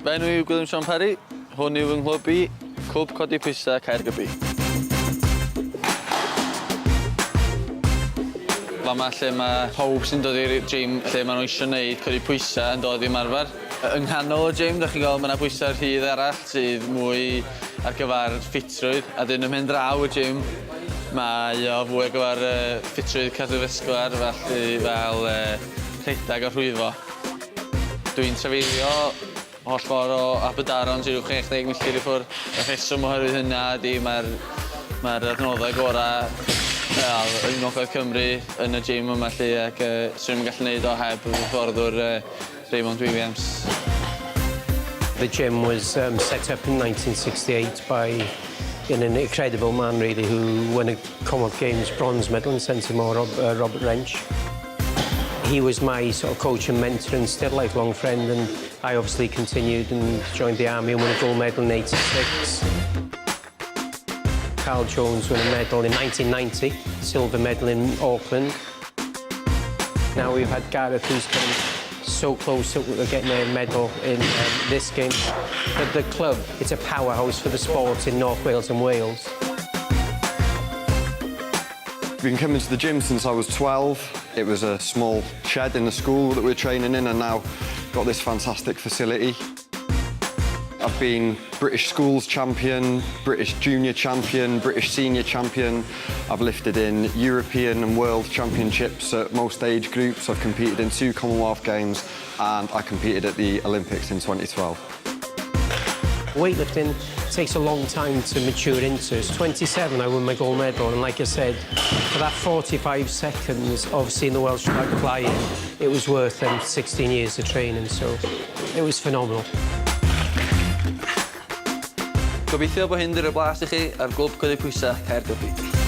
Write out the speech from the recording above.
Fy enw yw Clwb Codi. Hwn yw yng Clwb i, Clwb Codi Pwysau Caergybi. Fama lle mae pawb sy'n dod i'r gym lle maen nhw eisiau gwneud codi pwysau yn dod i ymarfer. Yng nghanol y gym, da chi'n gweld, mae yna bwysau rhydd arall sydd mwy ar gyfer ffitrwydd. A dyn ym mhen draw y gym, mae o fwy ar gyfer ffitrwydd cardiofascular, felly fel rhedag o rhwyfo. Dwi'n trafeilio holl ffordd o Aberdaron sy'n 60 milltir i ffwrdd. Y rheswm oherwydd hynna ydy mae'r adnoddau gorau yng Ngogledd Cymru yn y gym yma lle ac swn i'n gallu gwneud o heb y fforddwr Raymond Williams. The gym was set up in 1968 by an incredible man really who won a Commonwealth Games bronze medal in Centimore, Robert Wrench. He was my sort of coach and mentor and still a lifelong friend, and I obviously continued and joined the army and won a gold medal in '86. Carl Jones won a medal in 1990, silver medal in Auckland. Now we've had Gareth who's come so close to getting a medal in this game. But the club, it's a powerhouse for the sport in North Wales and Wales. I've been coming to the gym since I was 12. It was a small shed in the school that we're training in, and now got this fantastic facility. I've been British Schools Champion, British Junior Champion, British Senior Champion. I've lifted in European and World Championships at most age groups. I've competed in 2 Commonwealth Games, and I competed at the Olympics in 2012. Weightlifting takes a long time to mature into. At 27, I won my gold medal, and like I said, for that 45 seconds of seeing the Welsh flag flying, it was worth them 16 years of training, so it was phenomenal. Gobeithio bod hyn 'di'r blas i chi ar Clwb Codi Pwysau Caergybi.